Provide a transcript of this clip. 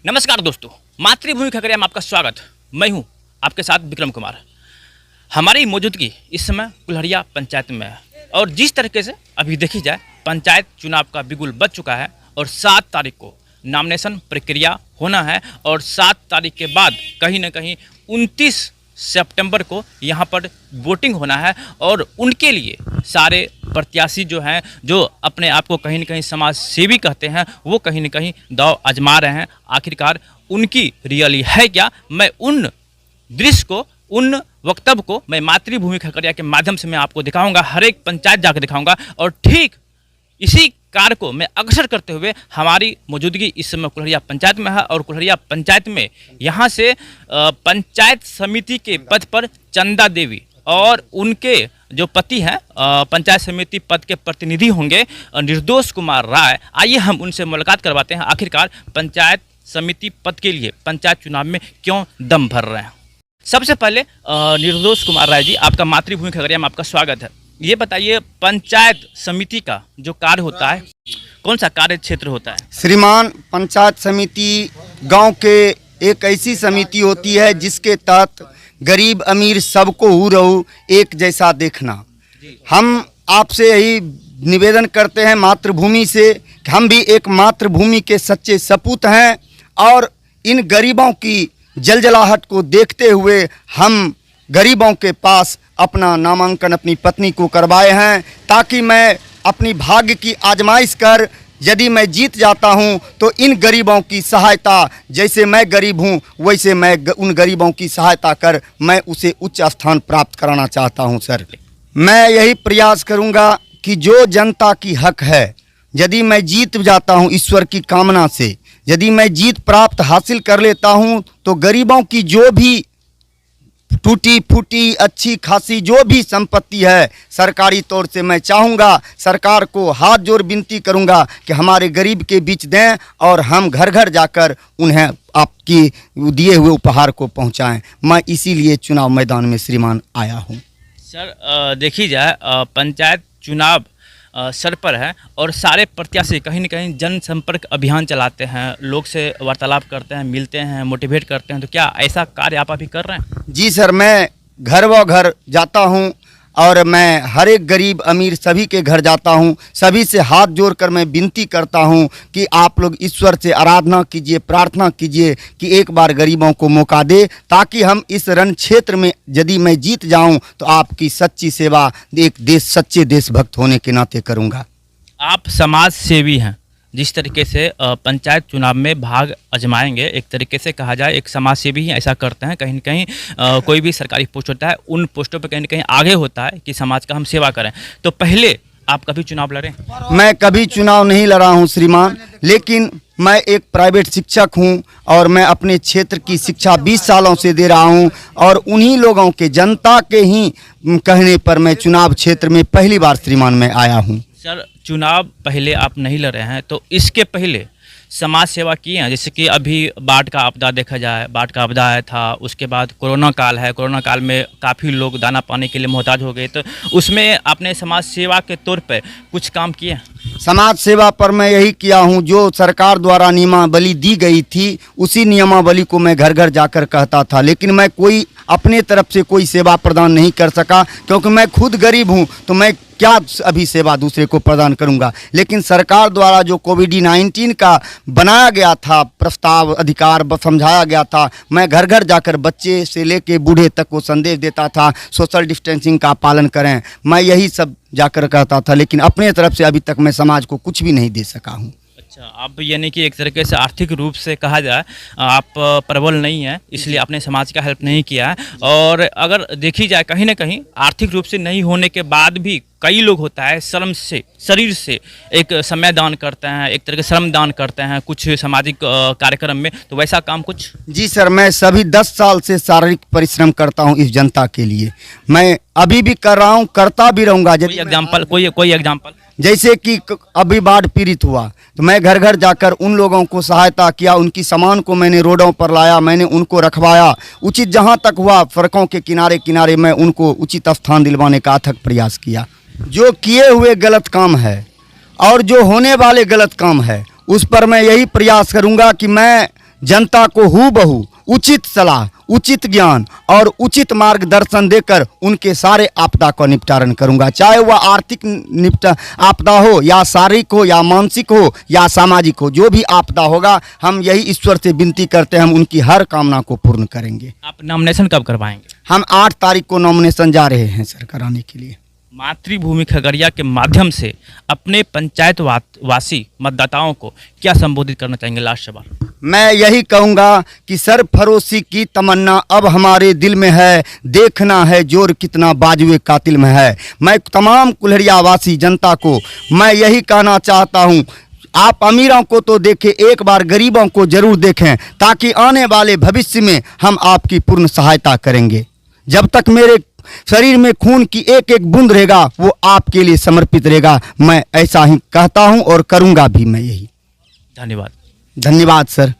नमस्कार दोस्तों, मातृभूमि खगड़िया में आपका स्वागत। मैं हूं आपके साथ विक्रम कुमार। हमारी मौजूदगी इस समय कुल्हड़िया पंचायत में है और जिस तरीके से अभी देखी जाए पंचायत चुनाव का बिगुल बज चुका है और 7 तारीख को नॉमिनेशन प्रक्रिया होना है और 7 तारीख के बाद कहीं ना कहीं 29 सितंबर को यहाँ पर वोटिंग होना है और उनके लिए सारे प्रत्याशी जो हैं, जो अपने आप को कहीं न कहीं समाज सेवी कहते हैं, वो कहीं न कहीं दांव आजमा रहे हैं। आखिरकार उनकी रियली है क्या, मैं उन दृश्य को, उन वक्तव्य को मैं मातृभूमि खगड़िया के माध्यम से मैं आपको दिखाऊंगा, हर एक पंचायत जाकर दिखाऊंगा। और ठीक इसी कार्य को मैं अग्रसर करते हुए हमारी मौजूदगी इस समय कुल्हड़िया पंचायत में है और कुल्हड़िया पंचायत में यहाँ से पंचायत समिति के पद पर चंदा देवी और उनके जो पति हैं पंचायत समिति पद के प्रतिनिधि होंगे निर्दोष कुमार राय। आइए हम उनसे मुलाकात करवाते हैं, आखिरकार पंचायत समिति पद के लिए पंचायत चुनाव में क्यों दम भर रहे हैं। सबसे पहले निर्दोष कुमार राय जी, आपका मातृभूमि खगड़िया में आपका स्वागत है। ये बताइए, पंचायत समिति का जो कार्य होता है कौन सा कार्य क्षेत्र होता है? श्रीमान, पंचायत समिति गांव के एक ऐसी समिति होती है जिसके तहत गरीब अमीर सबको हू रहू एक जैसा देखना। हम आपसे यही निवेदन करते हैं मातृभूमि से कि हम भी एक मातृभूमि के सच्चे सपूत हैं और इन गरीबों की जलजलाहट को देखते हुए हम गरीबों के पास अपना नामांकन अपनी पत्नी को करवाए हैं, ताकि मैं अपनी भाग्य की आजमाइश कर यदि मैं जीत जाता हूं तो इन गरीबों की सहायता, जैसे मैं गरीब हूं वैसे मैं उन गरीबों की सहायता कर मैं उसे उच्च स्थान प्राप्त कराना चाहता हूं। सर, मैं यही प्रयास करूंगा कि जो जनता की हक है, यदि मैं जीत जाता हूं ईश्वर की कामना से, यदि मैं जीत प्राप्त हासिल कर लेता हूं तो गरीबों की जो भी टूटी फूटी अच्छी खासी जो भी संपत्ति है सरकारी तौर से मैं चाहूँगा, सरकार को हाथ जोड़ विनती करूँगा कि हमारे गरीब के बीच दें और हम घर घर जाकर उन्हें आपकी दिए हुए उपहार को पहुँचाएं। मैं इसीलिए चुनाव मैदान में श्रीमान आया हूँ। सर, देखी जाए पंचायत चुनाव सर पर है और सारे प्रत्याशी कहीं न कहीं जनसंपर्क अभियान चलाते हैं, लोग से वार्तालाप करते हैं, मिलते हैं, मोटिवेट करते हैं। तो क्या ऐसा कार्य आप अभी कर रहे हैं? जी सर, मैं घर व घर जाता हूं और मैं हर एक गरीब अमीर सभी के घर जाता हूं, सभी से हाथ जोड़कर मैं विनती करता हूं कि आप लोग ईश्वर से आराधना कीजिए, प्रार्थना कीजिए कि एक बार गरीबों को मौका दे, ताकि हम इस रण क्षेत्र में यदि मैं जीत जाऊं तो आपकी सच्ची सेवा एक सच्चे देशभक्त होने के नाते करूंगा। आप समाज सेवी हैं, जिस तरीके से पंचायत चुनाव में भाग आजमाएंगे, एक तरीके से कहा जाए एक समाज सेवी ही ऐसा करते हैं। कहीं न कहीं कोई भी सरकारी पोस्ट होता है, उन पोस्टों पर कहीं न कहीं आगे होता है कि समाज का हम सेवा करें। तो पहले आप कभी चुनाव लड़े? मैं कभी चुनाव नहीं लड़ा हूं श्रीमान, लेकिन मैं एक प्राइवेट शिक्षक हूं और मैं अपने क्षेत्र की शिक्षा 20 सालों से दे रहा हूं और उन्हीं लोगों के, जनता के ही कहने पर मैं चुनाव क्षेत्र में पहली बार श्रीमान में आया हूं। सर, चुनाव पहले आप नहीं लड़े हैं, तो इसके पहले समाज सेवा की हैं? जैसे कि अभी बाढ़ का आपदा देखा जाए, बाढ़ का आपदा आया था, उसके बाद कोरोना काल है, कोरोना काल में काफ़ी लोग दाना पानी के लिए मोहताज हो गए, तो उसमें आपने समाज सेवा के तौर पर कुछ काम किए हैं? समाज सेवा पर मैं यही किया हूं, जो सरकार द्वारा नियमावली दी गई थी उसी नियमावली को मैं घर घर जाकर कहता था, लेकिन मैं कोई अपने तरफ से कोई सेवा प्रदान नहीं कर सका, क्योंकि मैं खुद गरीब हूं तो मैं क्या अभी सेवा दूसरे को प्रदान करूंगा। लेकिन सरकार द्वारा जो कोविड-19 का बनाया गया था प्रस्ताव, अधिकार समझाया गया था, मैं घर घर जाकर बच्चे से लेके बूढ़े तक को संदेश देता था, सोशल डिस्टेंसिंग का पालन करें, मैं यही सब जाकर कहता था, लेकिन अपने तरफ से अभी तक मैं समाज को कुछ भी नहीं दे सका हूँ। अच्छा, आप यानी कि एक तरीके से आर्थिक रूप से कहा जाए आप प्रबल नहीं हैं, इसलिए आपने समाज का हेल्प नहीं किया है। और अगर देखी जाए कहीं ना कहीं आर्थिक रूप से नहीं होने के बाद भी कई लोग होता है श्रम से, शरीर से एक समय दान करते हैं, एक तरह के श्रम दान करते हैं कुछ सामाजिक कार्यक्रम में, तो वैसा काम कुछ? जी सर, मैं सभी 10 साल से शारीरिक परिश्रम करता हूं इस जनता के लिए, मैं अभी भी कर रहा हूं, करता भी रहूंगा। कोई एग्जाम्पल, कोई एग्जाम्पल? जैसे कि अभी बाढ़ पीड़ित हुआ तो मैं घर घर जाकर उन लोगों को सहायता किया, उनकी सामान को मैंने रोडों पर लाया, मैंने उनको रखवाया, उचित जहां तक हुआ सड़कों के किनारे किनारे मैं उनको उचित स्थान दिलवाने का अथक प्रयास किया। जो किए हुए गलत काम है और जो होने वाले गलत काम है उस पर मैं यही प्रयास करूंगा कि मैं जनता को हूबहू उचित सलाह, उचित ज्ञान और उचित मार्गदर्शन देकर उनके सारे आपदा का निपटारण करूंगा, चाहे वह आर्थिक आपदा हो या शारीरिक हो या मानसिक हो या सामाजिक हो। जो भी आपदा होगा हम यही ईश्वर से विनती करते हैं, हम उनकी हर कामना को पूर्ण करेंगे। आप नॉमिनेशन कब करवाएंगे? हम 8 तारीख को नॉमिनेशन जा रहे हैं सर कराने के लिए। मातृभूमि खगड़िया के माध्यम से अपने पंचायत वासी मतदाताओं को क्या संबोधित करना चाहेंगे? लास्ट सवाल। मैं यही कहूँगा कि सरफरोशी की तमन्ना अब हमारे दिल में है, देखना है जोर कितना बाजुए कातिल में है। मैं तमाम कुल्हड़िया वासी जनता को मैं यही कहना चाहता हूँ, आप अमीरों को तो देखें, एक बार गरीबों को जरूर देखें, ताकि आने वाले भविष्य में हम आपकी पूर्ण सहायता करेंगे। जब तक मेरे शरीर में खून की एक एक बूंद रहेगा वो आपके लिए समर्पित रहेगा। मैं ऐसा ही कहता हूं और करूंगा भी मैं यही। धन्यवाद। धन्यवाद सर।